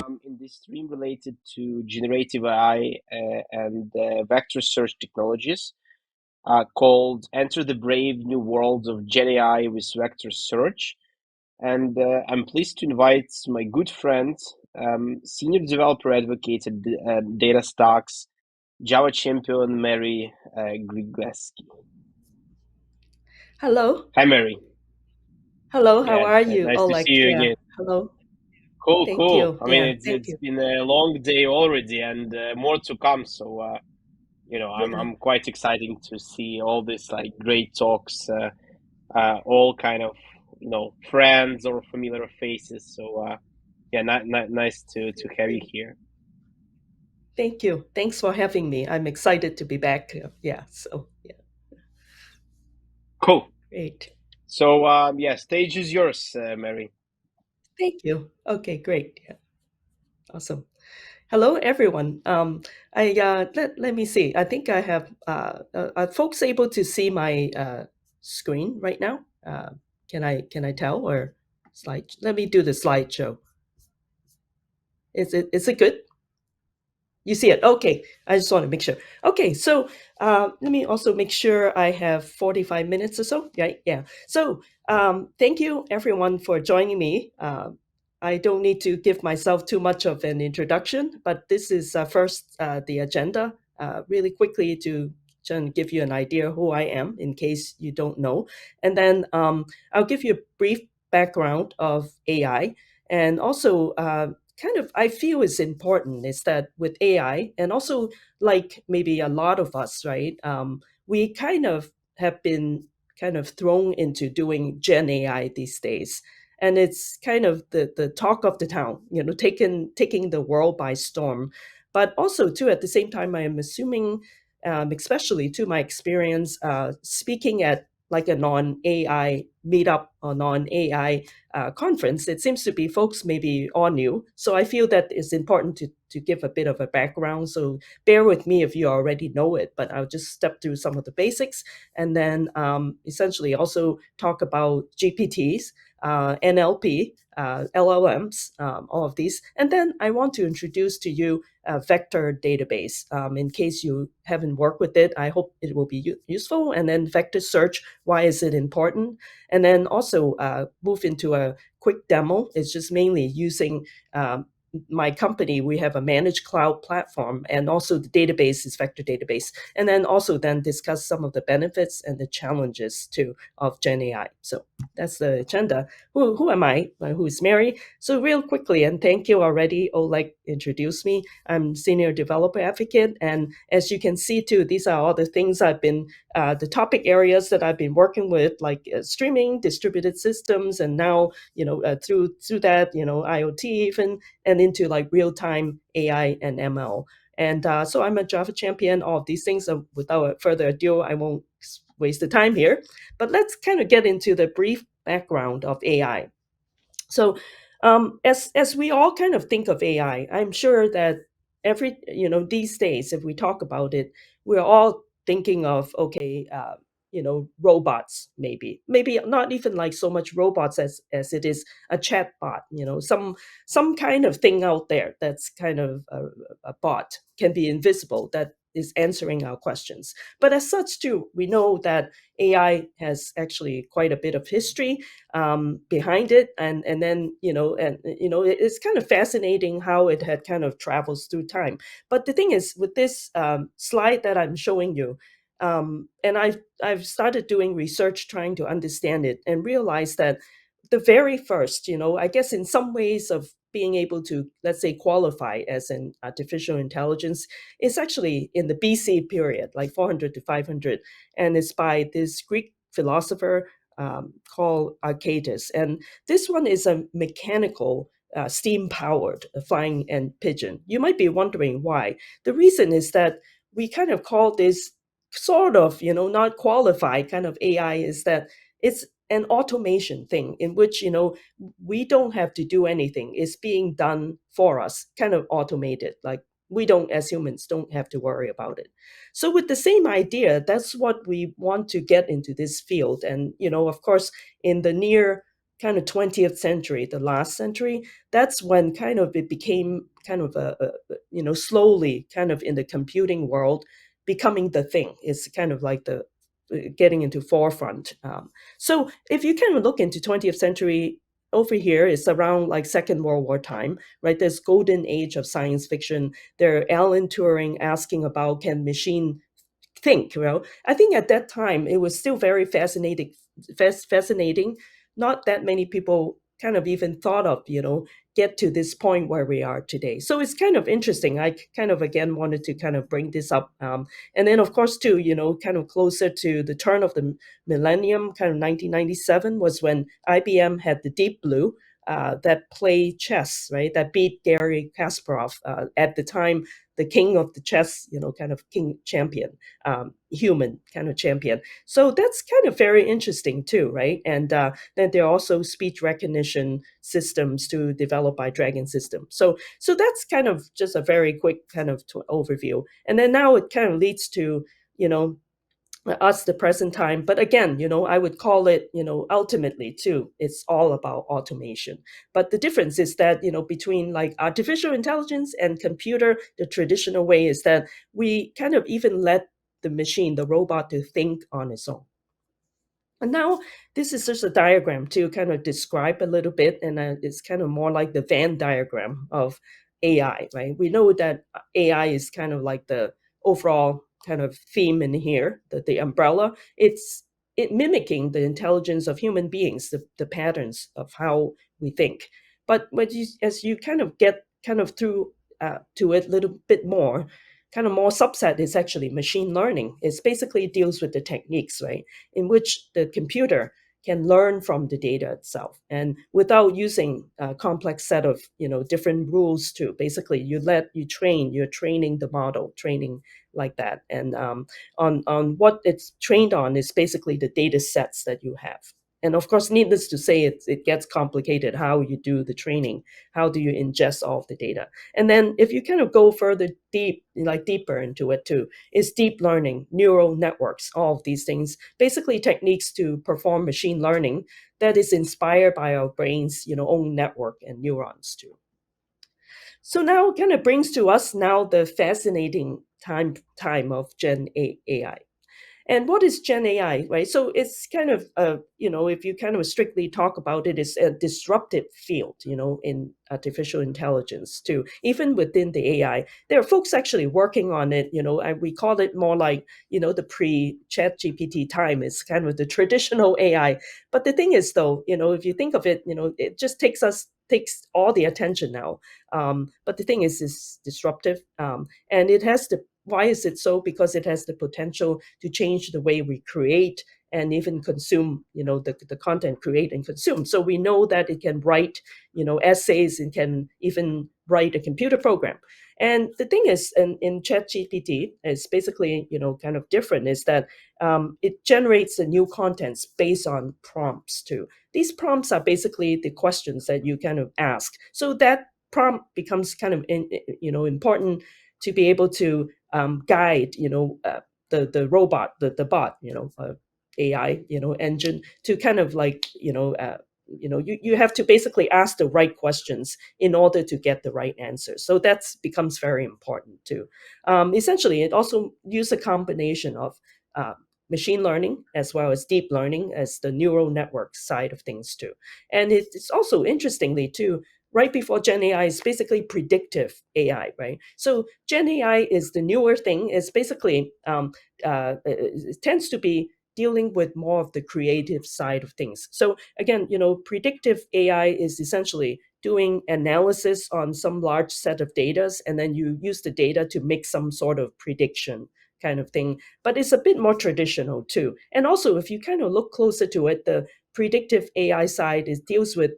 in this stream related to generative AI and vector search technologies called Enter the Brave New World of GenAI with Vector Search. And I'm pleased to invite my good friend, senior developer advocate at Data Stocks, Java champion Mary Grygleski. Hello. Hi, Mary. Hello, how Yeah, are you? nice Oh, to see you yeah. again. Hello. Cool, Thank cool. you. I mean, Yeah, it's thank it's you. been a long day already, and more to come. So, Yeah. I'm quite exciting to see all these like great talks, all kind of friends or familiar faces. So, yeah, nice to have you Great. here. Thank you. Thanks for having me. I'm excited to be back. Yeah, so yeah, Cool. great. So, yeah, stage is yours, Mary. Thank you. Okay, great. Yeah, awesome. Hello, everyone. Let me see. I think I have are folks able to see my screen right now? Can I tell or slide? Let me do the slideshow. Is it good? You see it. Okay. I just want to make sure. Okay. So let me also make sure I have 45 minutes or so. Right. Yeah. So thank you, everyone, for joining me. I don't need to give myself too much of an introduction, but this is first the agenda, really quickly to give you an idea who I am in case you don't know. And then I'll give you a brief background of AI and also kind of I feel is important is that with AI and also like maybe a lot of us, right? We kind of have been kind of thrown into doing Gen AI these days. And it's kind of the talk of the town, taking the world by storm. But also, too, at the same time, I am assuming, especially to my experience, speaking at like a non AI meetup or non AI conference, it seems to be folks maybe all new. So I feel that it's important to give a bit of a background. So bear with me if you already know it, but I'll just step through some of the basics and then essentially also talk about GPTs, NLP, LLMs, all of these. And then I want to introduce to you a vector database. In case you haven't worked with it, I hope it will be useful. And then vector search, why is it important? And then also move into a quick demo. It's just mainly using my company. We have a managed cloud platform, and also the database is vector database. And then also then discuss some of the benefits and the challenges too of Gen AI. So that's the agenda. Who am I? Who is Mary? So real quickly, and thank you already. Oleg introduced me. I'm senior developer advocate, and as you can see too, these are all the things I've been the topic areas that I've been working with, like streaming, distributed systems, and now through that IoT even, and into like real time AI and ML. And so I'm a Java champion. All of these things. So without further ado, I won't waste the time here. But let's kind of get into the brief background of AI. So, as we all kind of think of AI, I'm sure that these days, if we talk about it, we're all thinking of okay, robots, maybe not even like so much robots as it is a chat bot. Some kind of thing out there that's kind of a bot can be invisible that is answering our questions. But as such, too, we know that AI has actually quite a bit of history behind it, and then it's kind of fascinating how it had kind of travels through time. But the thing is, with this slide that I'm showing you, and I've started doing research trying to understand it and realize that the very first, I guess in some ways of being able to, let's say, qualify as an artificial intelligence is actually in the BC period, like 400 to 500, and it's by this Greek philosopher called Arcadis. And this one is a mechanical, steam powered flying and pigeon. You might be wondering why. The reason is that we kind of call this sort of, not qualified kind of AI, is that it's an automation thing in which, we don't have to do anything. It's being done for us, kind of automated. Like we don't, as humans, don't have to worry about it. So with the same idea, that's what we want to get into this field. And, of course, in the near kind of 20th century, the last century, that's when kind of it became kind of slowly kind of in the computing world becoming the thing. It's kind of like the getting into forefront. So if you kind of look into 20th century over here, it's around like Second World War time, right? There's golden age of science fiction. There, Alan Turing asking about can machine think. I think at that time it was still very fascinating. Not that many people kind of even thought of, get to this point where we are today. So it's kind of interesting. I kind of again wanted to kind of bring this up, and then of course too, kind of closer to the turn of the millennium, kind of 1997 was when IBM had the Deep Blue. That played chess, right? That beat Gary Kasparov, at the time the king of the chess, kind of king champion, human kind of champion. So that's kind of very interesting too, right? And then there are also speech recognition systems to develop by Dragon System. So that's kind of just a very quick kind of overview. And then now it kind of leads to, you know, us the present time. But again, I would call it, ultimately too, it's all about automation. But the difference is that, between like artificial intelligence and computer, the traditional way is that we kind of even let the machine, the robot, to think on its own. And now this is just a diagram to kind of describe a little bit, and it's kind of more like the Venn diagram of AI, right? We know that AI is kind of like the overall kind of theme in here, the umbrella. It mimicking the intelligence of human beings, the patterns of how we think. But as you kind of get kind of through to it a little bit more, kind of more subset is actually machine learning. It's basically deals with the techniques, right, in which the computer can learn from the data itself, and without using a complex set of different rules. To basically you're training the model, training like that, and on what it's trained on is basically the data sets that you have. And of course, needless to say, it gets complicated how you do the training, how do you ingest all of the data. And then if you kind of go further deeper into it too, is deep learning, neural networks, all of these things, basically techniques to perform machine learning that is inspired by our brain's, own network and neurons too. So now it kind of brings to us now the fascinating time of Gen AI. And what is Gen AI, right? So it's kind of, if you kind of strictly talk about it, it's a disruptive field, in artificial intelligence too. Even within the AI, there are folks actually working on it, and we call it more like, the pre-Chat GPT time. It's kind of the traditional AI. But the thing is, though, if you think of it, it just takes all the attention now. But the thing is, it's disruptive, and it has the why is it so? Because it has the potential to change the way we create and even consume, the content create and consume. So we know that it can write, essays, and can even write a computer program. And the thing is, in ChatGPT, it's basically, kind of different, is that it generates the new contents based on prompts too. These prompts are basically the questions that you kind of ask. So that prompt becomes kind of important to be able to guide, the robot, the bot, AI, engine, to kind of like, you have to basically ask the right questions in order to get the right answer. So that becomes very important too. Essentially, it also uses a combination of machine learning as well as deep learning as the neural network side of things too. And it's also interestingly too, right before Gen AI is basically predictive AI, right? So Gen AI is the newer thing. It's basically it tends to be dealing with more of the creative side of things. So again, predictive AI is essentially doing analysis on some large set of data, and then you use the data to make some sort of prediction kind of thing. But it's a bit more traditional too. And also, if you kind of look closer to it, the predictive AI side deals with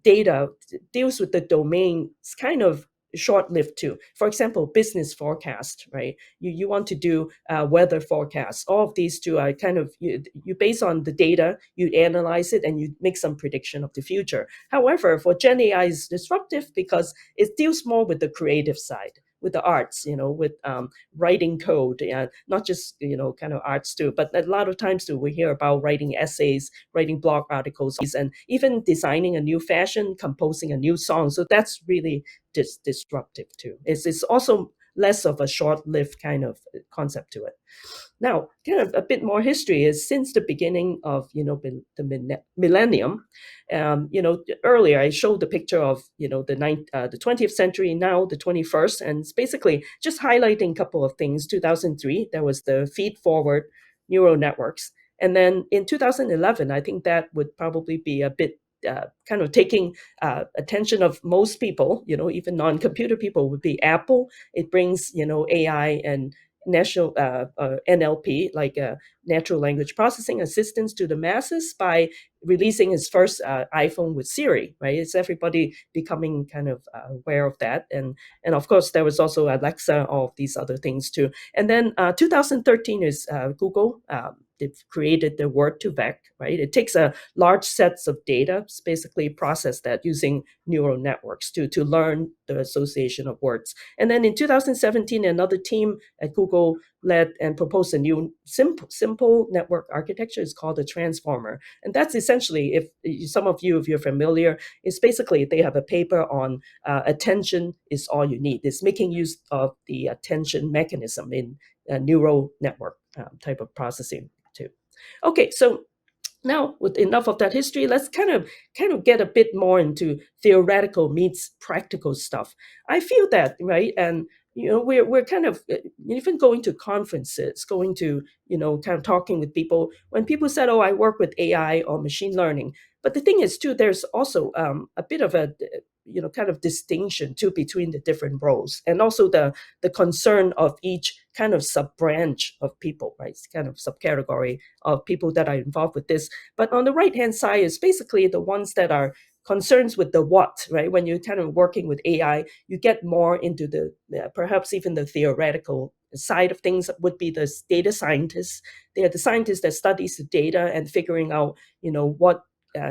data, deals with the domain. It's kind of short-lived too. For example, business forecast, right? You want to do weather forecasts. All of these two are kind of, you base on the data, you analyze it, and you make some prediction of the future. However, for Gen AI is disruptive because it deals more with the creative side, with the arts, with writing code, and not just kind of arts too, but a lot of times too we hear about writing essays, writing blog articles, and even designing a new fashion, composing a new song. So that's really disruptive too. It's also less of a short-lived kind of concept to it. Now, kind of a bit more history is since the beginning of the millennium. Earlier I showed the picture of the 20th century, now the 21st, and it's basically just highlighting a couple of things. 2003, there was the feed-forward neural networks, and then in 2011, I think that would probably be a bit kind of taking attention of most people, even non-computer people, would be Apple. It brings AI and national NLP, like natural language processing assistance, to the masses by releasing its first iPhone with Siri. Right, it's everybody becoming kind of aware of that, and of course there was also Alexa, all of these other things too. And then 2013 is Google. They've created the word2vec. Right, it takes a large sets of data, basically process that using neural networks to learn the association of words. And then in 2017, another team at Google led and proposed a new simple network architecture. It's called a transformer. And that's essentially, if some of you, if you're familiar, it's basically they have a paper on attention is all you need. It's making use of the attention mechanism in a neural network type of processing too. Okay, so now, with enough of that history, let's kind of get a bit more into theoretical meets practical stuff. I feel that, right, and we're kind of even going to conferences, going to kind of talking with people. When people said, "Oh, I work with AI or machine learning," but the thing is too, there's also a bit of a kind of distinction too between the different roles, and also the concern of each kind of sub branch of people, right? It's kind of subcategory of people that are involved with this. But on the right hand side is basically the ones that are concerns with the what, right? When you're kind of working with AI, you get more into the perhaps even the theoretical side of things. Would be the data scientists. They are the scientists that studies the data and figuring out what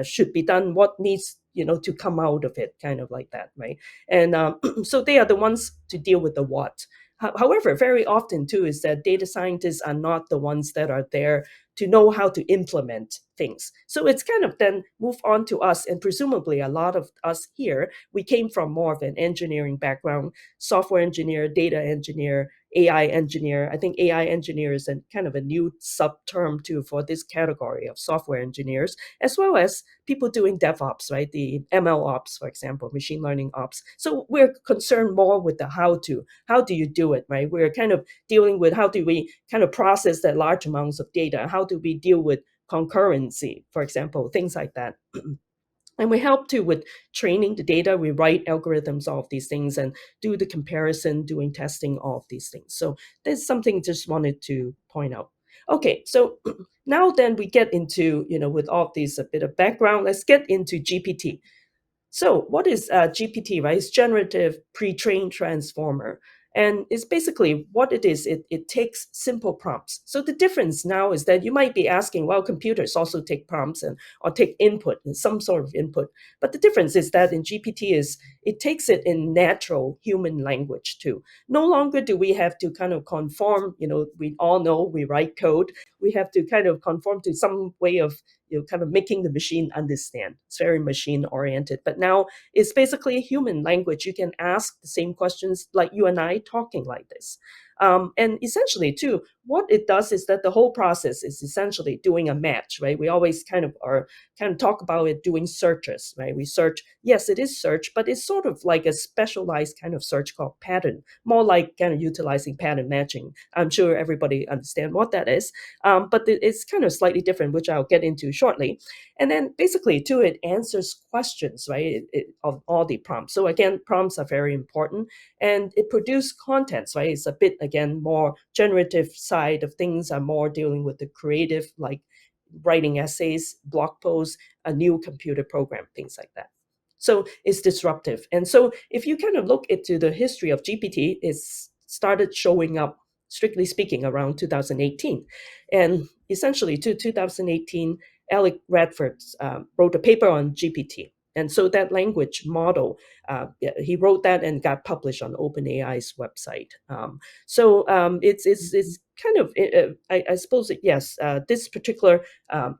should be done, what needs to come out of it, kind of like that, right? And so they are the ones to deal with the what. However, very often too is that data scientists are not the ones that are there to know how to implement things. So it's kind of then move on to us, and presumably a lot of us here, we came from more of an engineering background, software engineer, data engineer, AI engineer. I think AI engineer is a kind of a new sub term too for this category of software engineers, as well as people doing DevOps, right? The ML ops, for example, machine learning ops. So we're concerned more with the how to. How do you do it, right? We're kind of dealing with how do we kind of process that large amounts of data? How do we deal with concurrency, for example, things like that. And we help too with training the data. We write algorithms, all of these things, and do the comparison, doing testing, all of these things. So there's something just wanted to point out. Okay, so now then we get into, with all of these, a bit of background, let's get into GPT. So what is GPT, right? It's generative pre-trained transformer. And it's basically what it is. It takes simple prompts. So the difference now is that you might be asking, well, computers also take prompts or take input, and some sort of input. But the difference is that in GPT is it takes it in natural human language too. No longer do we have to kind of conform, we all know we write code. We have to kind of conform to some way of kind of making the machine understand. It's very machine oriented. But now it's basically human language. You can ask the same questions like you and I talking like this. And essentially, too, what it does is that the whole process is essentially doing a match, right? We always kind of talk about it doing searches, right? We search, yes, it is search, but it's sort of like a specialized kind of search called pattern, more like kind of utilizing pattern matching. I'm sure everybody understand what that is, but it's kind of slightly different, which I'll get into shortly. And then basically, too, it answers questions, right, of all the prompts. So again, prompts are very important, and it produces contents, right? It's a bit, again, more generative side of things are more dealing with the creative, like writing essays, blog posts, a new computer program, things like that. So it's disruptive. And so if you kind of look into the history of GPT, it's started showing up, strictly speaking, around 2018. And essentially to 2018, Alec Radford wrote a paper on GPT. And so that language model, he wrote that and got published on OpenAI's website. It's kind of, I suppose, yes, this particular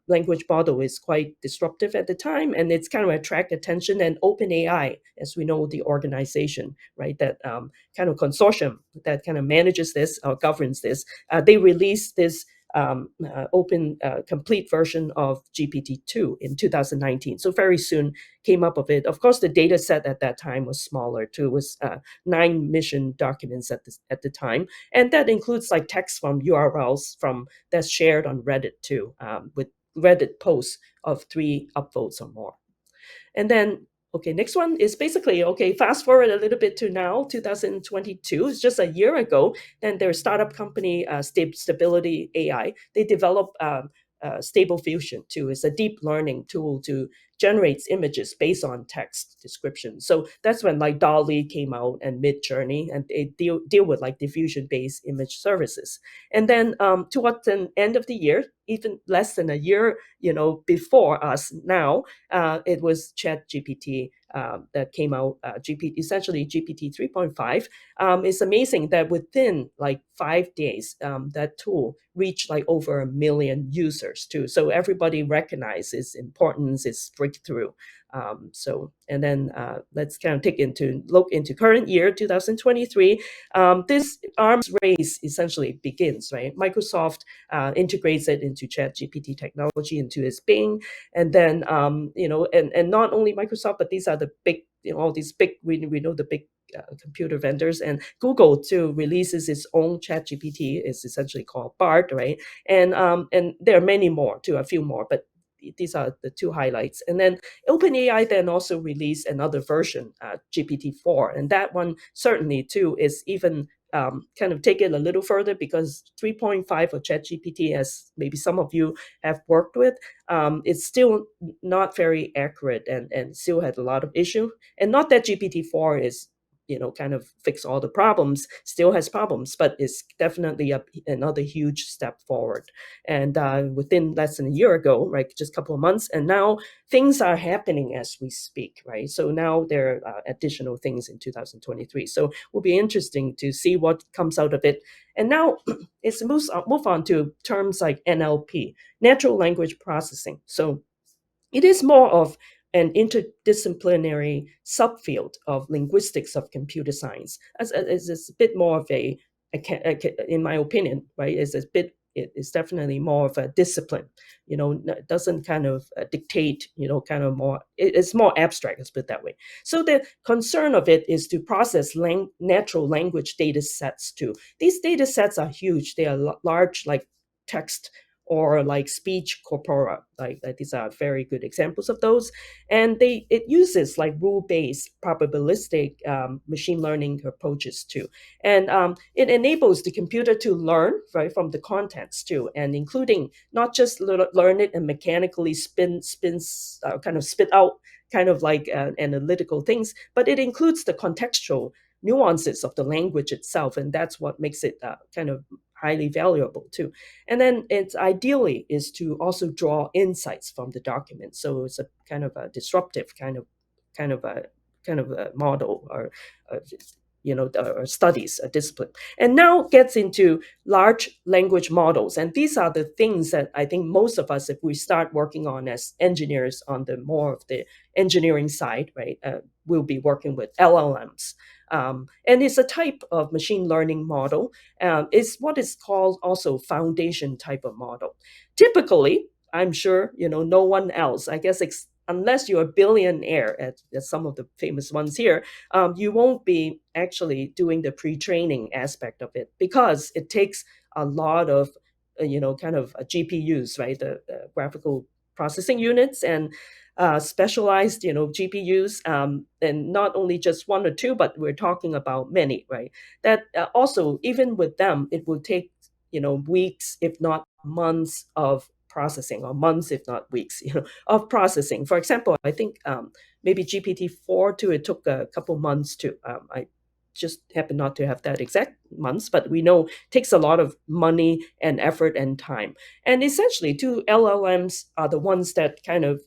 language model is quite disruptive at the time, and it's kind of attract attention. And OpenAI, as we know, the organization, right, that kind of consortium that kind of manages this or governs this, they released this open complete version of GPT-2 in 2019. So very soon came up with it. Of course, the data set at that time was smaller too. It was 9 mission documents at the time, and that includes like text from URLs from that's shared on Reddit too, with Reddit posts of 3 upvotes or more. And then, okay, next one is basically, okay, fast forward a little bit to now, 2022. It's just a year ago. Then their startup company, Stability AI, they developed Stable Fusion too. It's a deep learning tool to generate images based on text description. So that's when like Dolly came out and Mid-Journey, and they deal with like diffusion-based image services. And then towards the end of the year, even less than a year, before us now, it was Chat GPT that came out, essentially GPT 3.5. It's amazing that within like 5 days, that tool reached like over 1 million users too. So everybody recognizes its importance, its breakthrough. And then let's kind of look into current year 2023. This arms race essentially begins, right? Microsoft integrates it into ChatGPT technology, into its Bing, and then and not only Microsoft, but these are the big, all these big, we know the big computer vendors, and Google too releases its own chat GPT. It's essentially called Bard, right? And there are many more too, a few more, but these are the 2 highlights. And then OpenAI then also released another version, GPT-4, and that one certainly too is even kind of take it a little further, because 3.5 of ChatGPT, as maybe some of you have worked with, it's still not very accurate, and still had a lot of issue. And not that GPT-4 is kind of fix all the problems, still has problems, but it's definitely another huge step forward. And within less than a year ago, right, just a couple of months, and now things are happening as we speak, right? So now there are additional things in 2023. So it will be interesting to see what comes out of it. And now it's move on to terms like NLP, natural language processing. So it is more of an interdisciplinary subfield of linguistics of computer science. It's a bit more of in my opinion, right? It's definitely more of a discipline. It doesn't kind of dictate. Kind of more. It's more abstract. Let's put it that way. So the concern of it is to process natural language data sets too. These data sets are huge. They are large, like text or like speech corpora, like these are very good examples of those. And it uses like rule-based probabilistic machine learning approaches too. And it enables the computer to learn, right, from the contents too, and including not just learn it and mechanically kind of spit out kind of like analytical things, but it includes the contextual nuances of the language itself, and that's what makes it kind of highly valuable too. And then it's ideally is to also draw insights from the document. So it's a kind of a disruptive kind of a model, or uh, or studies, a discipline. And now gets into large language models. And these are the things that I think most of us, if we start working on as engineers on the more of the engineering side, right, we'll be working with LLMs. And it's a type of machine learning model. It's what is called also foundation type of model. Typically, I'm sure, no one else, I guess, unless you're a billionaire at some of the famous ones here, you won't be actually doing the pre-training aspect of it, because it takes a lot of, kind of GPUs, right? The graphical processing units, and specialized, GPUs, and not only just 1 or 2, but we're talking about many, right? That also, even with them, it will take, weeks, if not months of processing, or months, if not weeks, of processing. For example, I think maybe GPT-4 too, it took a couple months to, just happen not to have that exact months, but we know takes a lot of money and effort and time. And essentially, two LLMs are the ones that kind of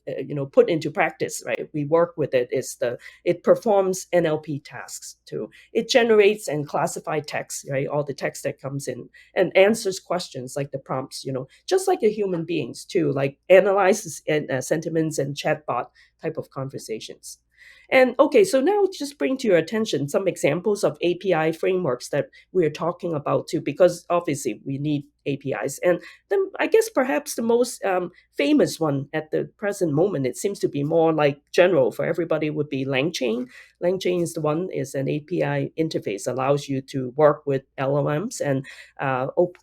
put into practice, right? We work with it. It performs NLP tasks too. It generates and classifies text, right? All the text that comes in, and answers questions like the prompts, just like a human beings too, like analyzes sentiments and chatbot type of conversations. And okay, so now just bring to your attention some examples of API frameworks that we're talking about too, because obviously we need APIs. And then I guess perhaps the most famous one at the present moment, it seems to be more like general for everybody, would be LangChain. LangChain is the one, is an API interface, allows you to work with LLMs and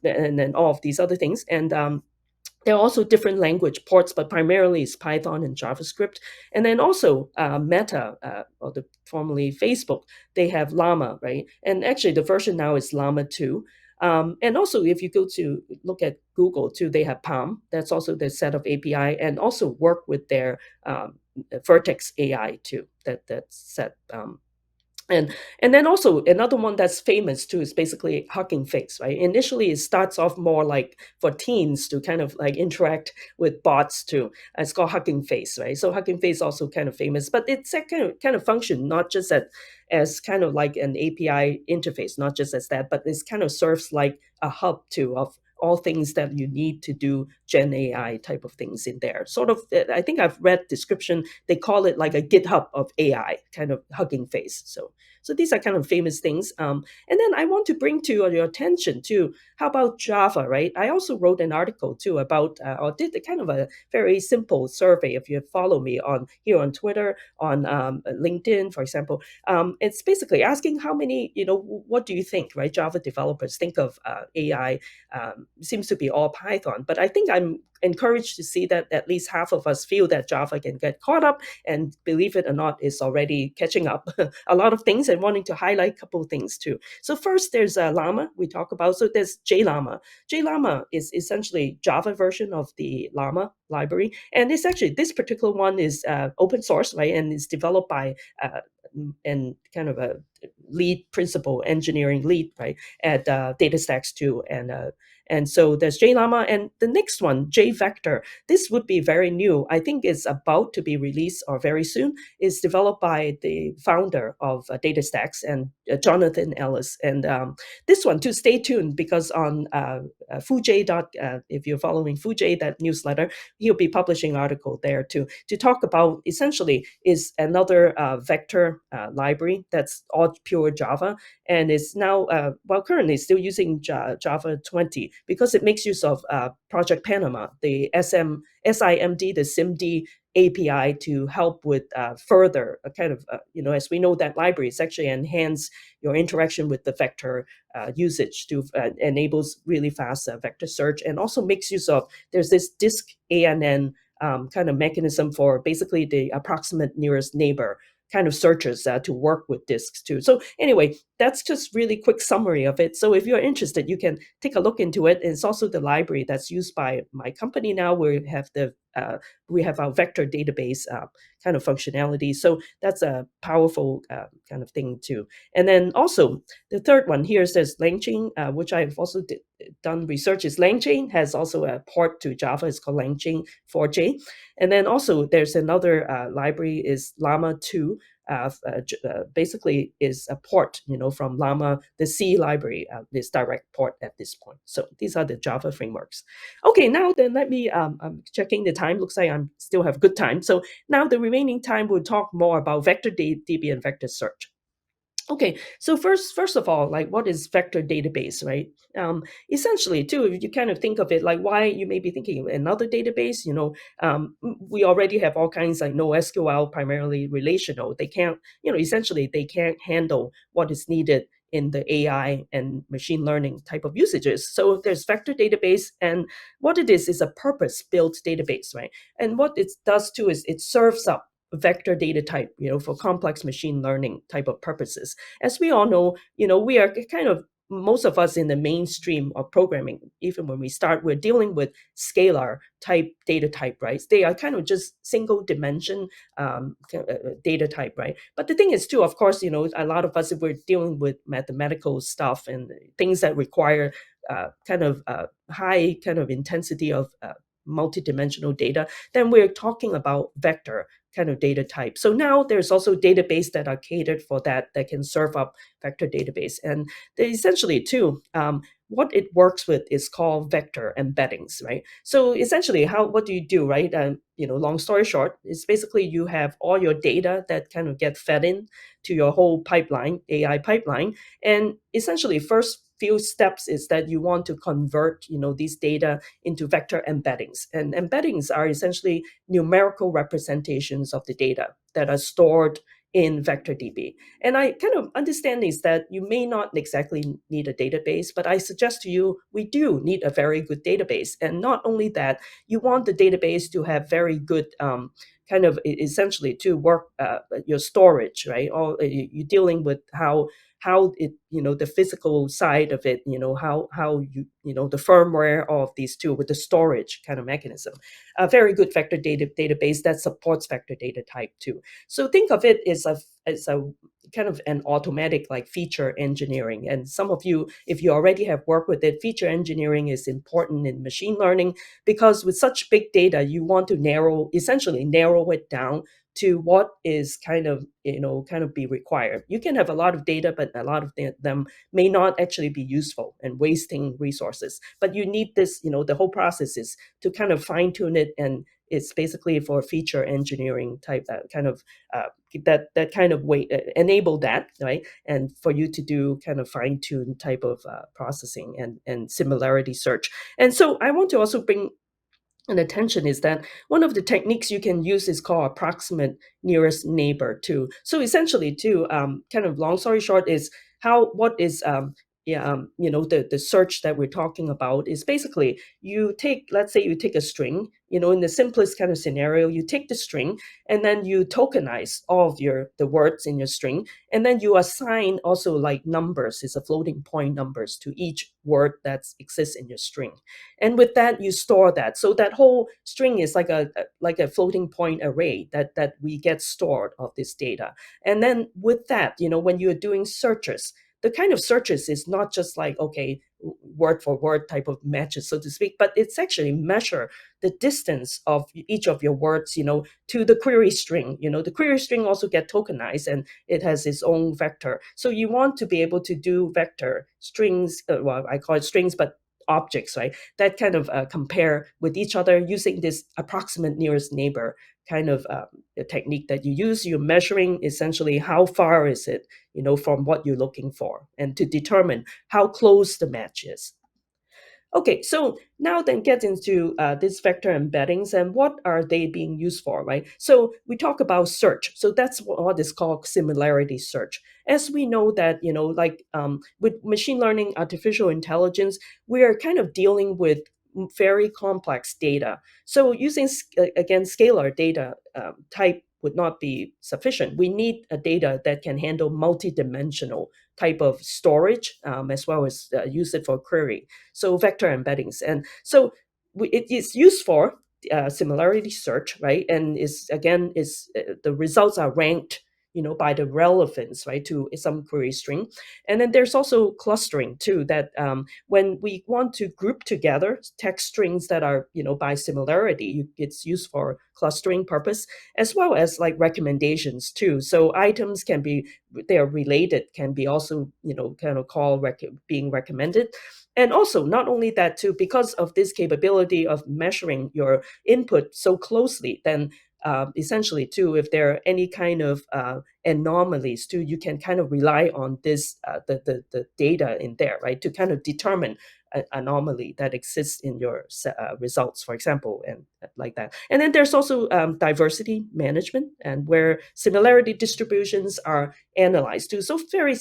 then all of these other things. And there are also different language ports, but primarily it's Python and JavaScript. And then also Meta, or the formerly Facebook, they have Llama, right? And actually the version now is Llama 2. And also, if you go to look at Google too, they have Palm. That's also their set of API, and also work with their Vertex AI too. That's set. And then also another one that's famous too is basically Hugging Face, right? Initially, it starts off more like for teens to kind of like interact with bots too. It's called Hugging Face, right? So Hugging Face also kind of famous, but it's a kind of function not just as kind of like an API interface, not just as that, but it kind of serves like a hub too of all things that you need to do Gen AI type of things in there. Sort of, I think I've read description. They call it like a GitHub of AI, kind of Hugging Face. So these are kind of famous things. And then I want to bring to your attention too, how about Java, right? I also wrote an article too about, or did a kind of a very simple survey. If you follow me on here on Twitter, on LinkedIn, for example, it's basically asking how many, what do you think, right? Java developers think of AI. Seems to be all Python, but I think I'm encouraged to see that at least half of us feel that Java can get caught up, and believe it or not, is already catching up a lot of things, and wanting to highlight a couple of things too. So first, there's Llama we talk about. So there's JLlama. JLlama is essentially Java version of the Llama library, and it's actually, this particular one is open source, right, and is developed by and kind of a lead principal engineering lead, right, at DataStax too, and so there's JLlama, and the next one, JVector. This would be very new. I think it's about to be released or very soon. It's developed by the founder of DataStax and Jonathan Ellis. And this one too, stay tuned, because on Fujay. If you're following Fujay, that newsletter, he'll be publishing article there to talk about, essentially is another vector library that's all pure Java, and is now currently still using Java 20, because it makes use of Project Panama, the SIMD, the SIMD API, to help with further kind of, as we know, that libraries actually enhance your interaction with the vector usage to enables really fast vector search, and also makes use of, there's this disk ANN kind of mechanism for basically the approximate nearest neighbor kind of searches to work with disks too. So anyway, that's just really quick summary of it. So if you're interested, you can take a look into it. It's also the library that's used by my company now. We have our vector database kind of functionality. So that's a powerful kind of thing too. And then also the third one here says LangChain, which I've also done research. Is LangChain has also a port to Java. It's called LangChain 4J. And then also there's another library is Llama 2. Basically is a port, from Llama, the C library, this direct port at this point. So these are the Java frameworks. Okay, now then let me, I'm checking the time. Looks like I still have good time. So now the remaining time, we'll talk more about vector DB and vector search. Okay, so first of all, like, what is vector database, right? Essentially, too, if you kind of think of it, like, why you may be thinking of another database, we already have all kinds, like NoSQL, primarily relational. They can't, essentially they can't handle what is needed in the AI and machine learning type of usages. So there's vector database, and what it is a purpose-built database, right? And what it does too is it serves up vector data type, for complex machine learning type of purposes. As we all know, we are kind of most of us in the mainstream of programming, even when we start, we're dealing with scalar type data type, right? They are kind of just single dimension data type, right? But the thing is too, of course, a lot of us, if we're dealing with mathematical stuff and things that require kind of high kind of intensity of multidimensional data, then we're talking about vector kind of data type. So now there's also database that are catered for that can serve up vector database. And they essentially too, what it works with is called vector embeddings, right? So essentially, what do you do, right? Long story short, is basically you have all your data that kind of get fed in to your whole pipeline, AI pipeline, and essentially first few steps is that you want to convert these data into vector embeddings, and embeddings are essentially numerical representations of the data that are stored in vector db. And I kind of understand is that you may not exactly need a database, but I suggest to you we do need a very good database. And not only that, you want the database to have very good kind of essentially to work your storage, right? Or you're dealing with how it the physical side of it, how the firmware of these two with the storage kind of mechanism. A very good vector database that supports vector data type too. So think of it as a kind of an automatic like feature engineering. And some of you, if you already have worked with it, feature engineering is important in machine learning, because with such big data you want to essentially narrow it down to what is kind of be required. You can have a lot of data, but a lot of them may not actually be useful and wasting resources. But you need this, the whole process is to kind of fine tune it, and it's basically for feature engineering type kind of that kind of way enable that, right? And for you to do kind of fine tune type of processing and similarity search. And so I want to also bring and attention is that one of the techniques you can use is called approximate nearest neighbor too. So essentially too, kind of long story short is what is yeah, the search that we're talking about is basically let's say you take a string, in the simplest kind of scenario, you take the string and then you tokenize all of the words in your string, and then you assign also like numbers, is a floating point numbers to each word that exists in your string. And with that you store that, so that whole string is like a floating point array that we get stored of this data. And then with that, when you're doing searches, the kind of searches is not just like, okay, word for word type of matches, so to speak, but it's actually measure the distance of each of your words, to the query string. The query string also get tokenized and it has its own vector. So you want to be able to do vector strings, well, I call it strings, but objects, right? That kind of compare with each other using this approximate nearest neighbor kind of technique that you use. You're measuring essentially how far is it, from what you're looking for, and to determine how close the match is. Okay, so now then get into this vector embeddings and what are they being used for, right? So we talk about search. So that's what is called similarity search. As we know that, like with machine learning, artificial intelligence, we are kind of dealing with very complex data. So using, again, scalar data type would not be sufficient. We need a data that can handle multidimensional type of storage, as well as use it for query. So vector embeddings. And so it is used for similarity search, right? And the results are ranked, by the relevance, right, to some query string. And then there's also clustering too, that when we want to group together text strings that are, by similarity, it's used for clustering purpose, as well as like recommendations too. So items they are related, can be also, kind of called being recommended. And also, not only that too, because of this capability of measuring your input so closely, then essentially too, if there are any kind of anomalies too, you can kind of rely on this the data in there, right, to kind of determine an anomaly that exists in your results, for example, and like that. And then there's also diversity management, and where similarity distributions are analyzed too. So very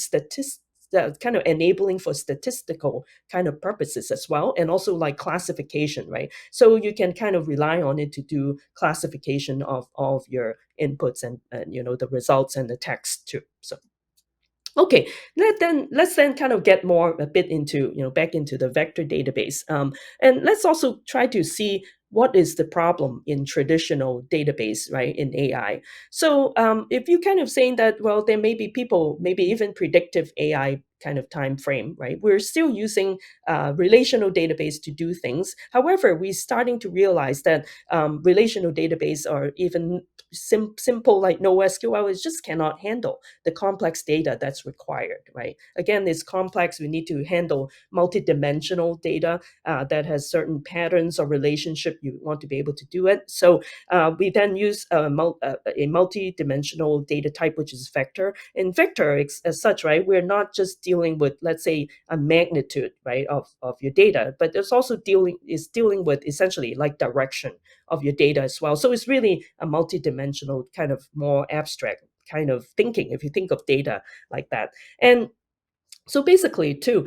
kind of enabling for statistical kind of purposes as well, and also like classification, right? So you can kind of rely on it to do classification of all of your inputs and the results and the text too. So Okay, let's then kind of get more a bit into, back into the vector database, and let's also try to see what is the problem in traditional database, right, in AI. So if you kind of saying that, well, there may be people, maybe even predictive AI kind of time frame, right? We're still using relational database to do things. However, we're starting to realize that relational database or even simple like NoSQL is just cannot handle the complex data that's required, right? Again, it's complex. We need to handle multidimensional data that has certain patterns or relationship. You want to be able to do it. So we then use a multi-dimensional data type, which is vector. In vector, as such, right, we're not just dealing with, let's say, a magnitude, right, of your data, but it's also dealing with essentially like direction of your data as well. So it's really a multi-dimensional kind of more abstract kind of thinking if you think of data like that. And so basically, too,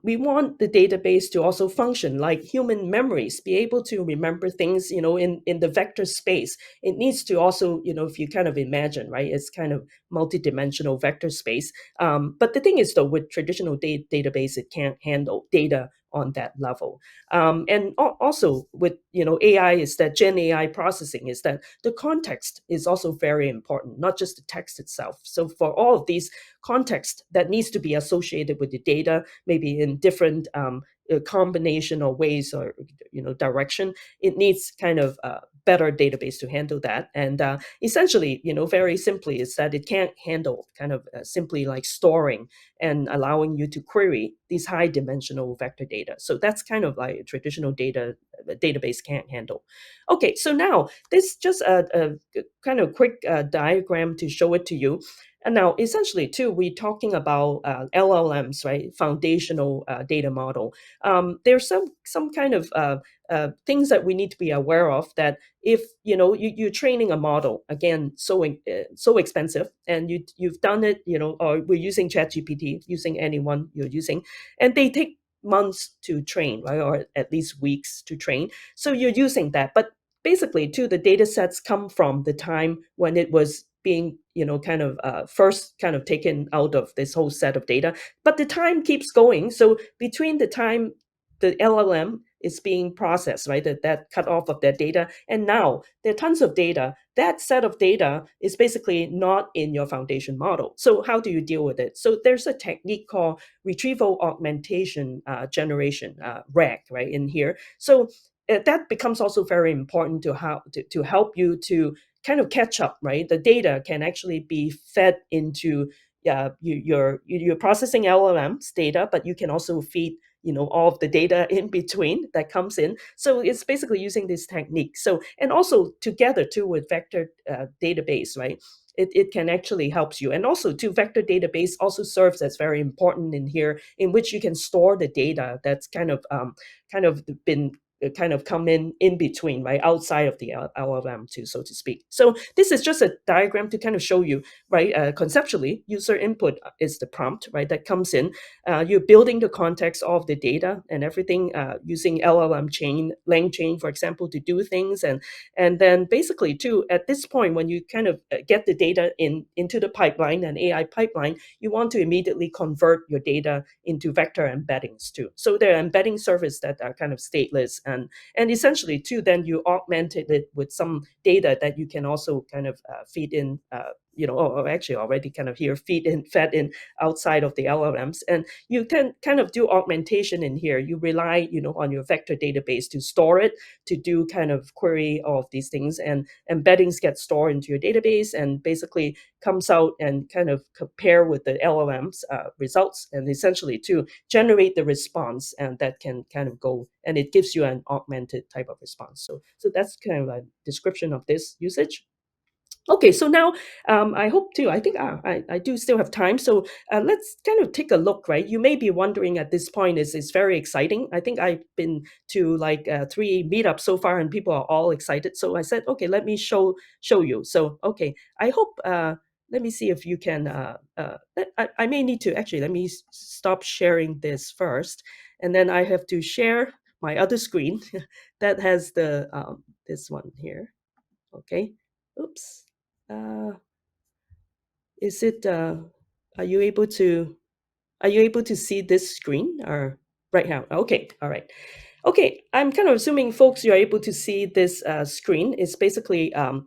we want the database to also function like human memories, be able to remember things, in the vector space. It needs to also, if you kind of imagine, right, it's kind of multidimensional vector space. But the thing is, though, with traditional database, it can't handle data on that level. And also with, AI is that Gen AI processing is that the context is also very important, not just the text itself. So for all of these context that needs to be associated with the data, maybe in different combination or ways or direction. It needs kind of better database to handle that. And essentially, very simply, is that it can't handle kind of simply like storing and allowing you to query these high dimensional vector data. So that's kind of like a traditional database can't handle. Okay, so now this just a kind of quick diagram to show it to you. And now, essentially, too, we're talking about LLMs, right? Foundational data model. There's some kind of things that we need to be aware of. That if you're training a model, again, so expensive, and you've done it, or we're using ChatGPT, using anyone you're using, and they take months to train, right, or at least weeks to train. So you're using that, but basically, too, the data sets come from the time when it was being, kind of first kind of taken out of this whole set of data. But the time keeps going. So between the time the LLM is being processed, right, that cut off of that data, and now there are tons of data. That set of data is basically not in your foundation model. So how do you deal with it? So there's a technique called retrieval augmentation generation, RAG, right, in here. So that becomes also very important to how to help you to kind of catch up, right? The data can actually be fed into you're processing LLM's data, but you can also feed all of the data in between that comes in. So it's basically using this technique. So and also together too with vector database, right? It can actually helps you. And also too, vector database also serves as very important in here, in which you can store the data that's kind of been kind of come in between, right, outside of the LLM too, so to speak. So this is just a diagram to kind of show you, right, conceptually, user input is the prompt, right, that comes in. You're building the context of the data and everything using LLM chain, LangChain, for example, to do things. And then basically too, at this point, when you kind of get the data into the pipeline, an AI pipeline, you want to immediately convert your data into vector embeddings too. So there are embedding service that are kind of stateless, and essentially too, then you augmented it with some data that you can also kind of feed in, or actually already kind of here fed in outside of the LLMs. And you can kind of do augmentation in here. You rely, on your vector database to store it, to do kind of query of these things, and embeddings get stored into your database and basically comes out and kind of compare with the LLM's results, and essentially to generate the response, and that can kind of go, and it gives you an augmented type of response. So that's kind of a description of this usage. Okay, so now I hope to. I think I do still have time, so let's kind of take a look. Right, you may be wondering at this point, is it's very exciting. I think I've been to like 3 meetups so far, and people are all excited. So I said, okay, let me show you. So okay, I hope. Let me see if you can. I may need to actually let me stop sharing this first, and then I have to share my other screen that has the this one here. Okay. Oops. Uh, is it? Are you able to see this screen or right now? Okay, all right. Okay, I'm kind of assuming folks you're able to see this screen. It's basically a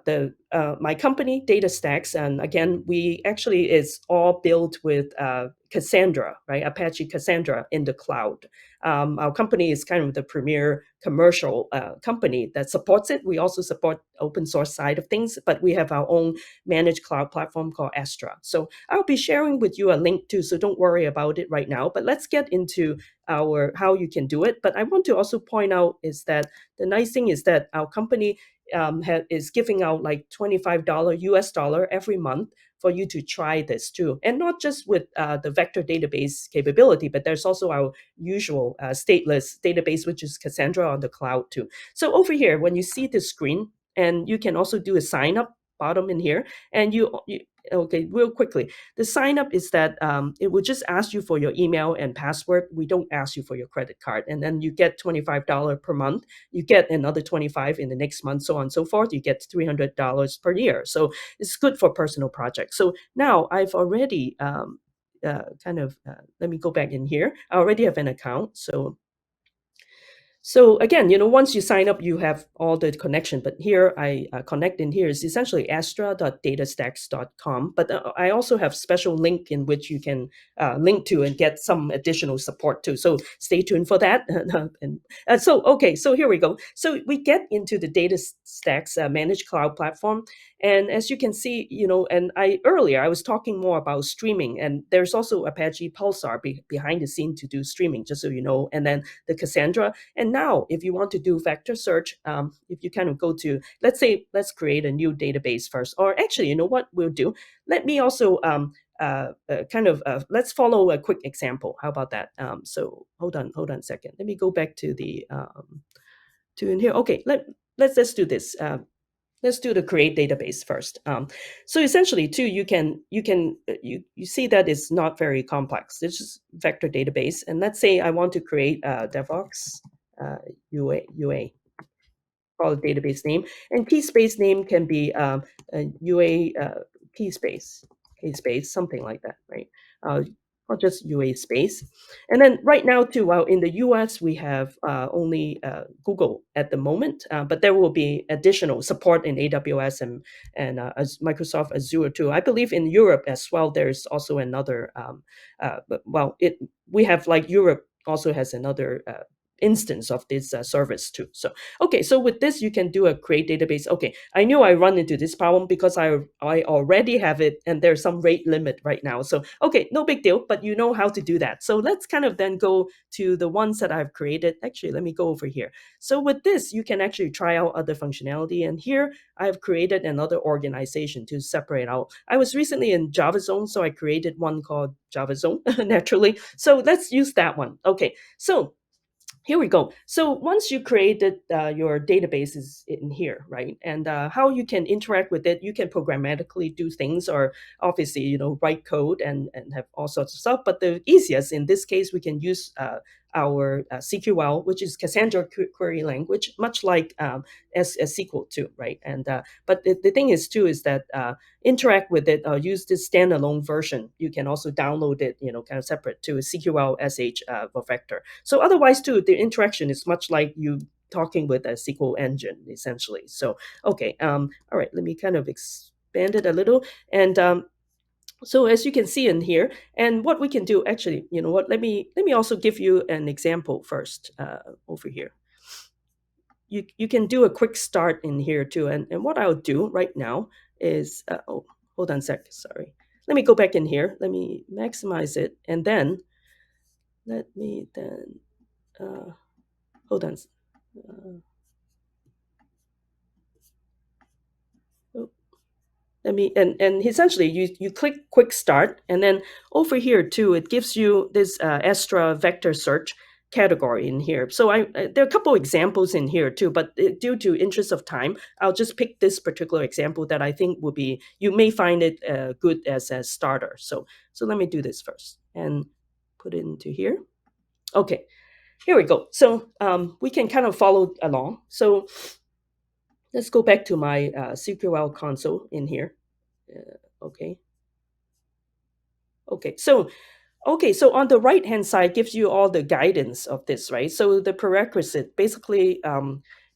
the my company data stacks, and again we actually is all built with Cassandra, right? Apache Cassandra in the cloud. Our company is kind of the premier commercial company that supports it. We also support open source side of things, but we have our own managed cloud platform called Astra. So I'll be sharing with you a link too, so don't worry about it right now. But let's get into our how you can do it. But I want to also point out is that the nice thing is that our company is giving out like $25 US dollar every month for you to try this too, and not just with the vector database capability, but there's also our usual stateless database, which is Cassandra on the cloud too. So over here, when you see the screen, and you can also do a sign up bottom in here, and you okay, real quickly, the sign up is that it will just ask you for your email and password. We don't ask you for your credit card, and then you get $25 per month. You get another 25 in the next month, so on and so forth. You get $300 per year. So it's good for personal projects. So now I've already let me go back in here. I already have an account, so again, once you sign up, you have all the connection. But here I connect in here is essentially astra.datastacks.com. But I also have special link in which you can link to and get some additional support too. So stay tuned for that. Okay, so here we go. So we get into the DataStax managed cloud platform. And as you can see, and earlier I was talking more about streaming, and there's also Apache Pulsar behind the scene to do streaming, just so you know. And then the Cassandra. And now, if you want to do vector search, if you kind of go to, let's create a new database first. Or actually, you know what we'll do? Let me also let's follow a quick example. How about that? So hold on a second. Let me go back to the to in here. Okay, let's do this. Let's do the create database first. So essentially, too, you see that it's not very complex. It's just vector database, and let's say I want to create Devoxx UA call it database name, and key space name can be a UA key space, something like that, right? Or just UA space. And then right now too, while in the US we have only Google at the moment, but there will be additional support in AWS and as Microsoft Azure too. I believe in Europe as well. There's also another. We have like Europe also has another. Instance of this service too. So okay, so with this you can do a create database. Okay, I knew I run into this problem because I already have it, and there's some rate limit right now. So okay, no big deal, but you know how to do that. So let's kind of then go to the ones that I've created. Actually, let me go over here. So with this, you can actually try out other functionality, and here I've created another organization to separate out. I was recently in Java Zone, so I created one called Java Zone naturally. So let's use that one. Okay, so here we go. So once you created your databases in here, right, and how you can interact with it, you can programmatically do things, or obviously, write code and have all sorts of stuff. But the easiest in this case, we can use our CQL, which is Cassandra query language, much like as SQL too, right? And but the thing is too is that interact with it, use this standalone version. You can also download it, kind of separate to CQL SH for vector. So otherwise too, the interaction is much like you talking with a SQL engine essentially. So okay, all right, let me kind of expand it a little. And so as you can see in here, and what we can do actually, let me also give you an example first over here. You can do a quick start in here too, and what I'll do right now is hold on a sec, sorry. Let me go back in here. Let me maximize it, and then let me then hold on. Oh, let me and essentially you click quick start, and then over here too it gives you this Astra vector search category in here. So there are a couple examples in here too, but due to interest of time, I'll just pick this particular example that I think will be, you may find it good as a starter. So let me do this first and put it into here. Okay, here we go. So we can kind of follow along. So let's go back to my SQL console in here. Okay. Okay, so on the right hand side gives you all the guidance of this, right? So the prerequisite basically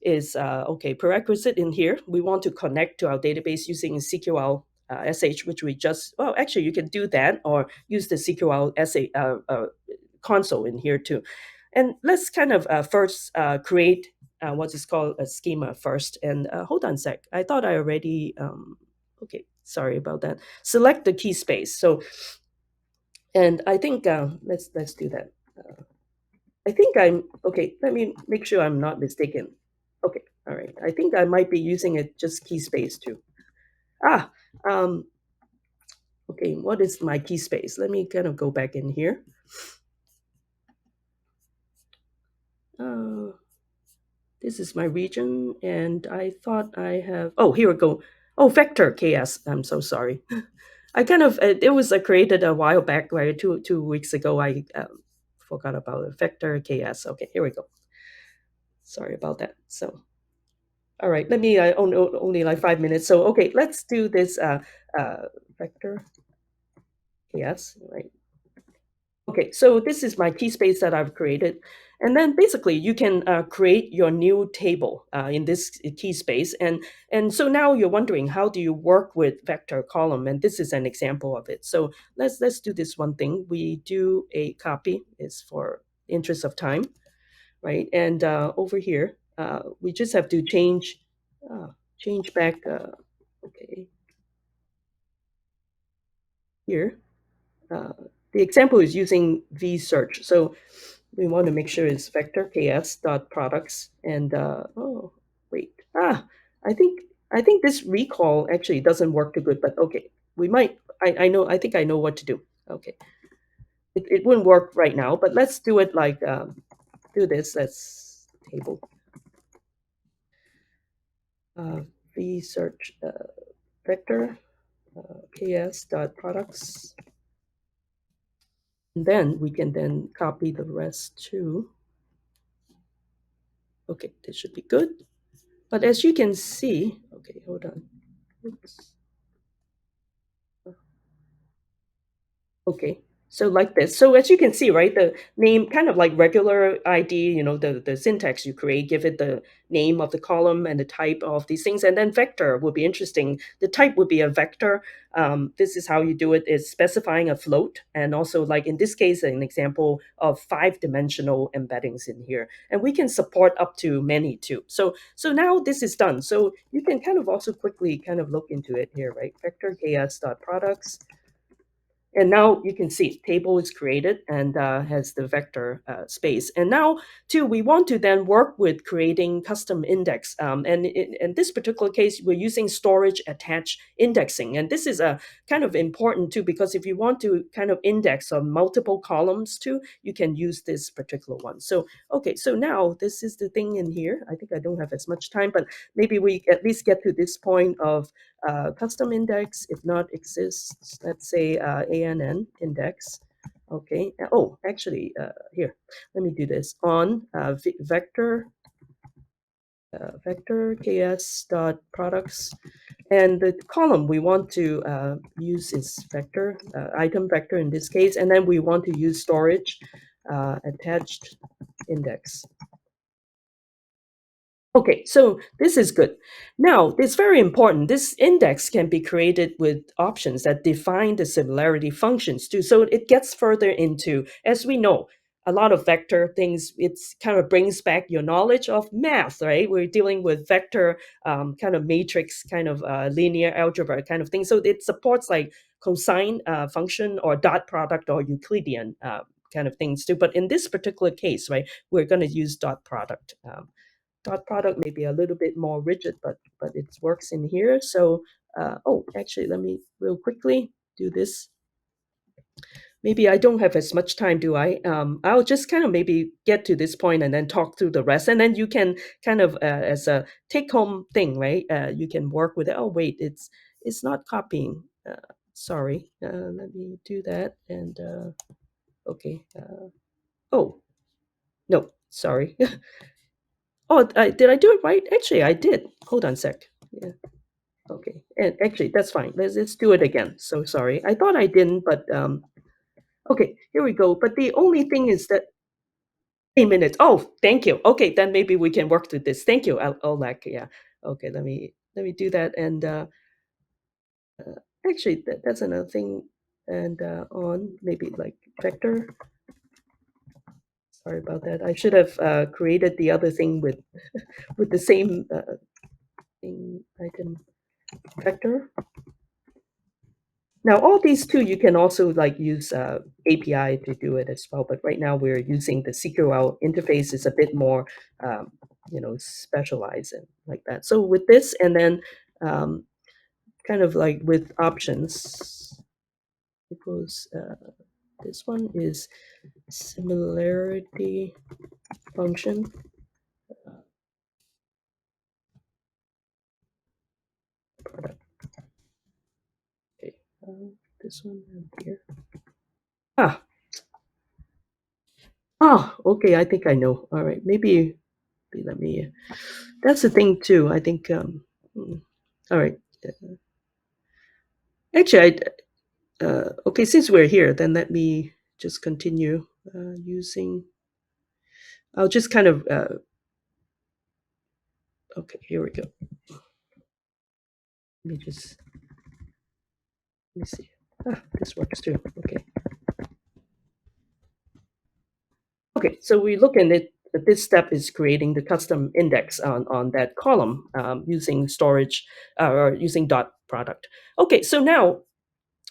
is okay. Prerequisite in here, we want to connect to our database using SQL SH, which we just well, actually you can do that or use the SQL SH console in here too. And let's kind of first create what is called a schema first. And hold on a sec. I thought I already okay. Sorry about that. Select the key space. So and I think let's do that. I think I'm okay. Let me make sure I'm not mistaken. Okay, all right. I think I might be using it just key space too. Ah, um, okay. What is my key space? Let me kind of go back in here. Uh, this is my region, and I thought I have. Oh, here we go. Oh, vector KS. I'm so sorry. I kind of it was created a while back, right? Two weeks ago. I forgot about it. Vector KS. Okay, here we go. Sorry about that. So, all right, let me only like 5 minutes. So, okay, let's do this vector. Yes, right. Okay, so this is my key space that I've created. And then basically you can create your new table in this key space. And so now you're wondering, how do you work with vector column? And this is an example of it. So let's do this one thing. We do a copy, is for interest of time, right? And over here, we just have to change back, okay, here. Uh, the example is using vsearch. So we want to make sure it's vector ks dot products and oh wait I think this recall actually doesn't work too good, but okay, we might I know I think I know what to do. Okay, it wouldn't work right now, but let's do it like do this. Let's table vsearch vector ks dot products, and then we can then copy the rest too. Okay, this should be good. But as you can see, okay, hold on. Oops. Okay, so like this. So as you can see, right, the name kind of like regular ID, the syntax you create, give it the name of the column and the type of these things. And then vector would be interesting. The type would be a vector. This is how you do it, is specifying a float. And also like in this case, an example of 5-dimensional embeddings in here. And we can support up to many too. So now this is done. So you can kind of also quickly kind of look into it here, right? Vector ks.products. And now you can see table is created and has the vector space. And now too, we want to then work with creating custom index. And in this particular case, we're using storage attached indexing. And this is a kind of important too, because if you want to kind of index on multiple columns too, you can use this particular one. So, okay, so now this is the thing in here. I think I don't have as much time, but maybe we at least get to this point of custom index, if not exists, let's say ANN index. Okay. Oh, actually, here, let me do this on vector vector ks dot products, and the column we want to use is vector item vector in this case, and then we want to use storage attached index. Okay, so this is good. Now, it's very important. This index can be created with options that define the similarity functions too. So it gets further into, as we know, a lot of vector things, it's kind of brings back your knowledge of math, right? We're dealing with vector kind of matrix, kind of linear algebra kind of thing. So it supports like cosine function or dot product or Euclidean kind of things too. But in this particular case, right, we're going to use dot product. Dot product may be a little bit more rigid, but it works in here. So, oh, actually, let me real quickly do this. Maybe I don't have as much time, do I? I'll just kind of maybe get to this point and then talk through the rest, and then you can kind of as a take-home thing, right? You can work with it. Oh, wait, it's not copying. Sorry. Let me do that. And okay. Oh no, sorry. Oh, did I do it right? Actually, I did. Hold on a sec. Yeah. Okay. And actually, that's fine. Let's do it again. So sorry. I thought I didn't, but Okay, here we go. But the only thing is that 8 minutes. Oh, thank you. Okay, then maybe we can work through this. Thank you, Oleg. Yeah. Okay, let me do that. And uh, actually, that's another thing. And on maybe like vector. Sorry about that. I should have created the other thing with the same thing item vector. Now, all these two, you can also like use API to do it as well. But right now, we're using the CQL interface is a bit more, um, specialized and like that. So with this, and then um, kind of like with options, because this one is similarity function. Product. Okay, this one here. Ah, okay. I think I know. All right, maybe let me. That's the thing too. I think. Hmm, all right. Actually, okay. Since we're here, then let me just continue using. I'll just kind of. Okay, here we go. Let me just. Let me see. This works too. Okay. Okay, so we look at it. This step is creating the custom index on that column using storage or using dot product. Okay, so now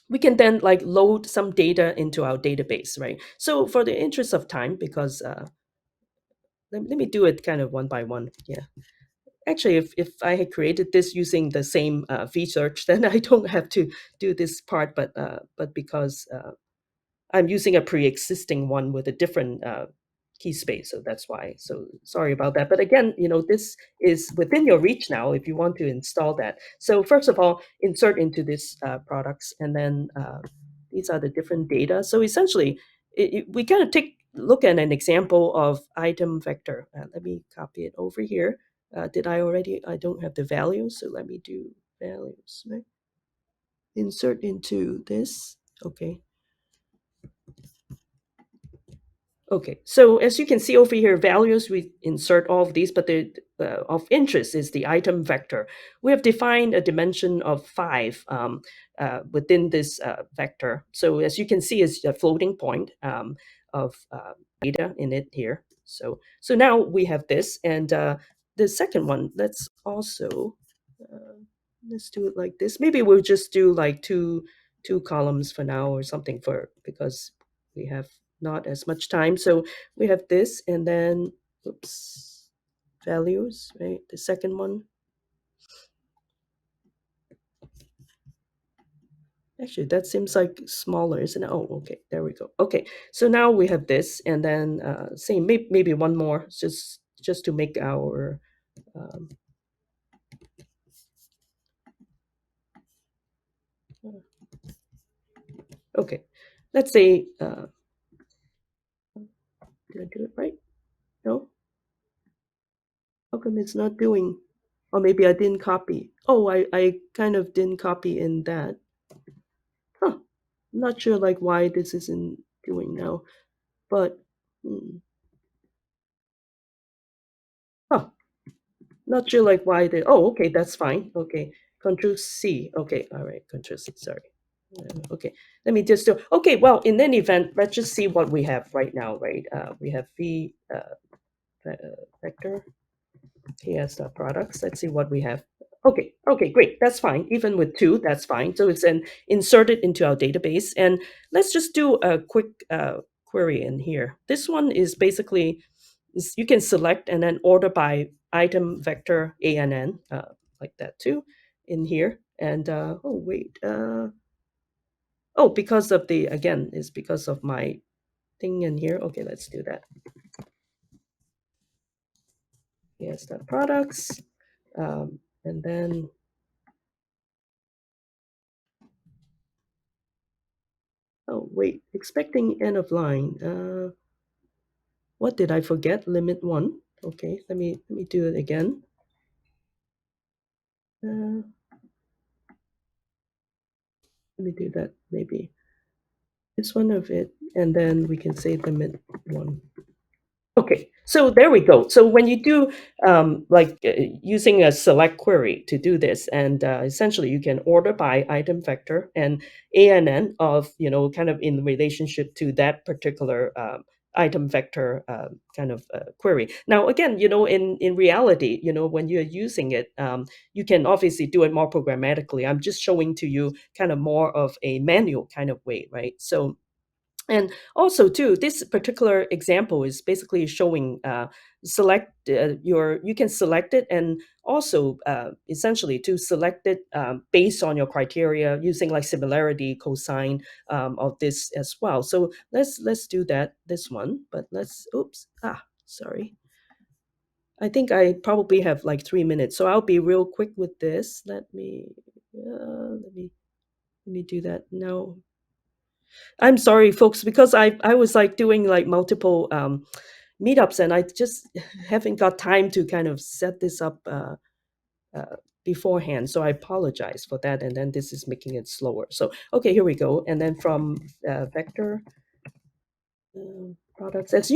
we can then like load some data into our database, right? So for the interest of time, because let me do it kind of one by one. Yeah. Actually, if I had created this using the same v-search, then I don't have to do this part. But because I'm using a pre-existing one with a different key space, so that's why. So sorry about that. But again, this is within your reach now if you want to install that. So first of all, insert into this products, and then these are the different data. So essentially, we kind of take look at an example of item vector. Let me copy it over here. Did I already? I don't have the values, so let me do values. Right? Insert into this. Okay. Okay, so as you can see over here, values, we insert all of these, but the of interest is the item vector. We have defined a dimension of 5 within this vector. So as you can see, it's a floating point of data in it here. So now we have this, and the second one, uh, let's do it like this. Maybe we'll just do like two columns for now or something because we have not as much time. So we have this, and then oops, values, right? The second one. Actually, that seems like smaller, isn't it? Oh, okay, there we go. Okay, so now we have this, and then same, maybe one more, just to make our um, okay. Let's say, did I do it right? No, how come it's not doing? Or maybe I didn't copy. Oh, I kind of didn't copy in that. Huh. I'm not sure like why this isn't doing now, but hmm. Huh. Not sure like why they. Oh, okay, that's fine. Okay, Control C. Okay, all right, Control C. Sorry. Okay, let me just do. Okay, well, in any event, let's just see what we have right now. Right, we have V vector PS products. Let's see what we have. Okay, okay, great. That's fine. Even with two, that's fine. So it's then inserted into our database, and let's just do a quick query in here. This one is basically you can select and then order by item vector ANN, like that too, in here. And oh wait, oh, because of the again is because of my thing in here. Okay, let's do that. Yes, the products, and then oh wait, expecting end of line. What did I forget? Limit one. Okay, let me do it again. Uh, let me do that maybe. Is one of it, and then we can say limit one. Okay, so there we go. So when you do using a select query to do this, and essentially you can order by item vector and ANN of, kind of in relationship to that particular item vector kind of query. Now, again, in reality, when you're using it, you can obviously do it more programmatically. I'm just showing to you kind of more of a manual kind of way, right? So and also, too, this particular example is basically showing you can select it, and also essentially to select it based on your criteria using like similarity cosine of this as well. So let's do that this one, but let's oops sorry. I think I probably have like 3 minutes, so I'll be real quick with this. Let me do that now. I'm sorry, folks, because I was like doing like multiple meetups, and I just haven't got time to kind of set this up uh, beforehand. So I apologize for that. And then this is making it slower. So okay, here we go. And then from vector products, as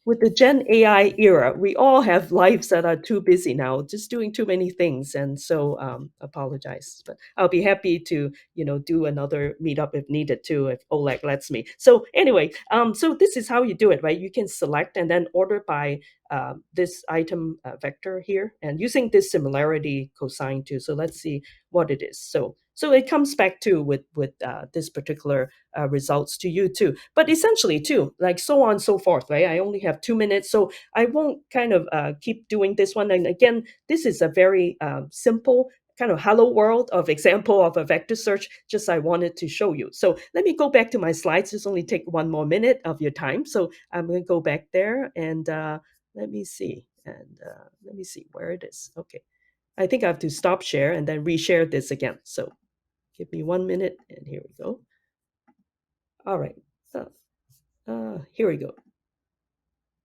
with the Gen AI era, we all have lives that are too busy now, just doing too many things, and so apologize, but I'll be happy to do another meetup if needed too, if Oleg lets me. So anyway, so this is how you do it, right? You can select and then order by this item vector here, and using this similarity cosine too. So let's see what it is. So it comes back to with this particular results to you too. But essentially too, like so on and so forth, right? I only have 2 minutes, so I won't kind of keep doing this one. And again, this is a very simple kind of hello world of example of a vector search, just I wanted to show you. So let me go back to my slides. Just only take 1 more minute of your time. So I'm going to go back there, and let me see. And let me see where it is. Okay. I think I have to stop share and then reshare this again. So give me 1 minute, and here we go. All right. Here we go.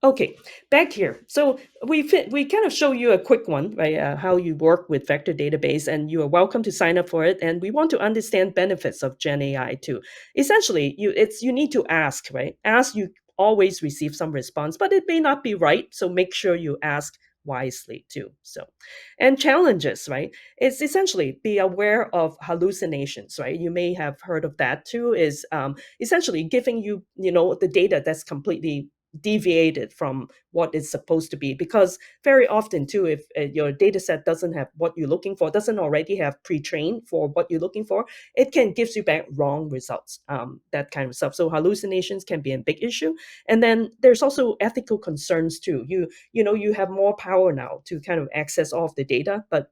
Okay, back here. So we kind of show you a quick one, right? How you work with vector database, and you are welcome to sign up for it. And we want to understand benefits of Gen AI too. Essentially, you need to ask, right? Ask, you always receive some response, but it may not be right. So make sure you ask wisely too. So, and challenges, right? It's essentially be aware of hallucinations, right? You may have heard of that too. Is essentially giving you the data that's completely deviated from what it's supposed to be, because very often too, if your data set doesn't have what you're looking for, doesn't already have pre-trained for what you're looking for, it can gives you back wrong results, that kind of stuff. So hallucinations can be a big issue. And then there's also ethical concerns too. You have more power now to kind of access all of the data, but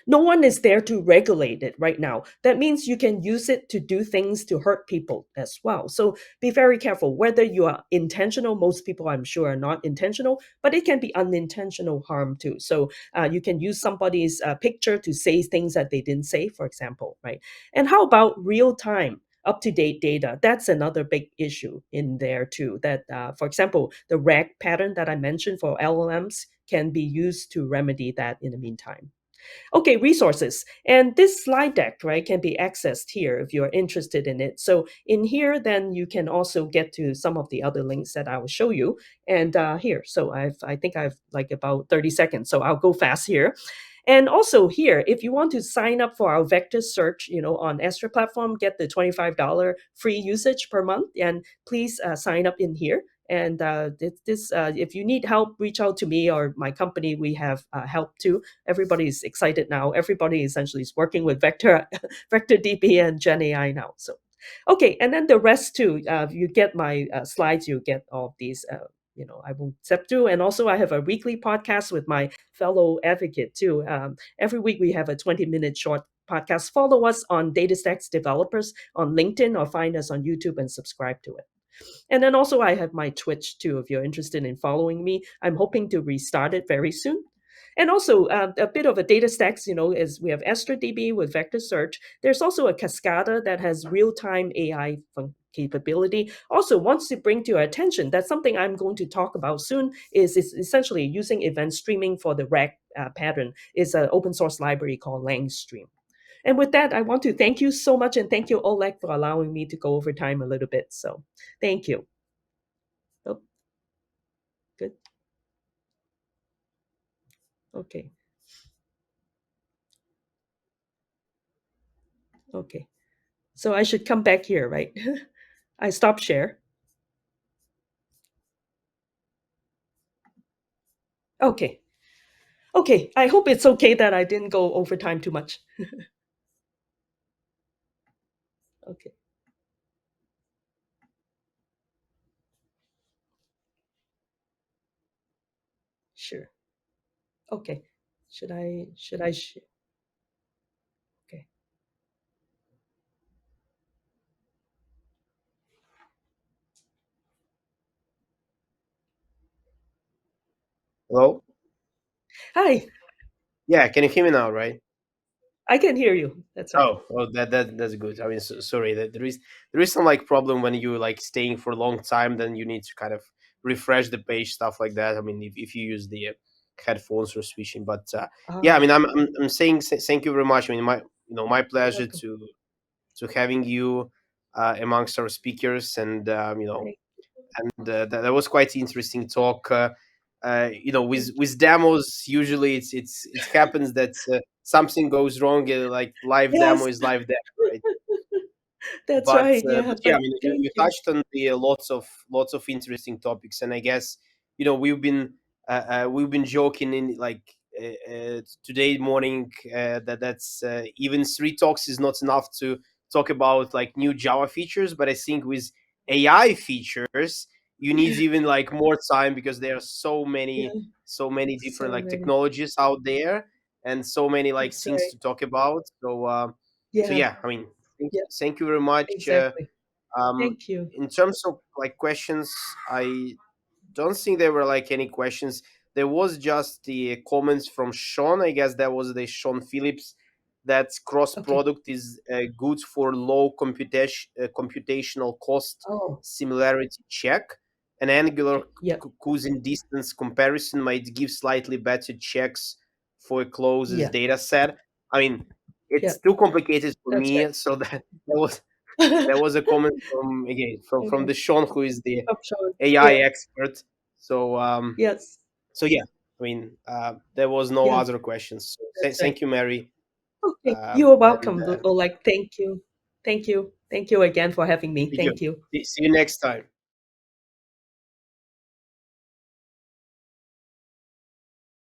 no one is there to regulate it right now. That means you can use it to do things to hurt people as well. So be very careful whether you are intentional. Most people, I'm sure, are not intentional, but it can be unintentional harm too. So you can use somebody's picture to say things that they didn't say, for example, right? And how about real time? Up to date data. That's another big issue in there too. That, for example, the RAG pattern that I mentioned for LLMs can be used to remedy that in the meantime. Okay, resources. And this slide deck, right, can be accessed here if you're interested in it. So in here, then you can also get to some of the other links that I will show you. And here, so I think I've like about 30 seconds, so I'll go fast here. And also here, if you want to sign up for our vector search, on Astra platform, get the $25 free usage per month, and please sign up in here. And if you need help, reach out to me or my company. We have help too. Everybody is excited now. Everybody essentially is working with vector, vector DB and Gen AI now. So, okay, and then the rest too. You get my slides. You get all of these. I won't step through. And also, I have a weekly podcast with my fellow advocate too. Every week we have a 20-minute short podcast. Follow us on DataStax Developers on LinkedIn, or find us on YouTube and subscribe to it. And then also I have my Twitch too, if you're interested in following me. I'm hoping to restart it very soon. And also a bit of a data stacks, as we have AstraDB with vector search. There's also a Cascada that has real-time AI capability. Also wants to bring to your attention, that's something I'm going to talk about soon, is essentially using event streaming for the RAG pattern. Is an open source library called LangStream. And with that, I want to thank you so much, and thank you, Oleg, for allowing me to go over time a little bit. So thank you. Oh, good. Okay. Okay. So I should come back here, right? I stop share. Okay. Okay. I hope it's okay that I didn't go over time too much. Okay. Sure. Okay. Should I okay. Hello? Hi. Yeah, can you hear me now, right? I can hear you. That's right. Oh, well, that's good. I mean, sorry, there is some like problem when you like staying for a long time, then you need to kind of refresh the page, stuff like that. I mean, if you use the headphones or switching, but yeah, I Ah, mean, I'm saying thank you very much. I mean, my you're pleasure welcome. to having you amongst our speakers, and Thank, and that was quite interesting talk. thank With demos, usually it happens that something goes wrong. Like live demo Yes, is live demo, right? that's right. Yeah, But yeah, I but mean, thank you you. touched on the lots of interesting topics, and I guess we've been joking in like today morning that's even three talks is not enough to talk about like new Java features, but I think with AI features you need even like more time because there are Yeah, so many different so like many. technologies out there and so many like That's things right. to talk about. So Yeah, yeah, I mean, yeah, thank you very much. exactly. Um, Thank you. in terms of like questions, I don't think there were like any questions. There was just the comments from Sean. I guess that was the Sean Phillips that cross Okay. product is good for low computational cost Oh, similarity check. An angular okay. Yeah, cousin distance comparison might give slightly better checks for a closest yeah, data set. I mean, yeah. it's too complicated for That's me, right. so there was a comment from again from Okay. the Sean who is the Up, Sean. AI Yeah. expert. So Yes. yeah, I mean there was no Yeah. other questions. So That's right. thank you, Mary. Okay. You are And welcome, Oleg. Thank you. Thank you. Thank you again for having me. thank you. Thank you. See you next time.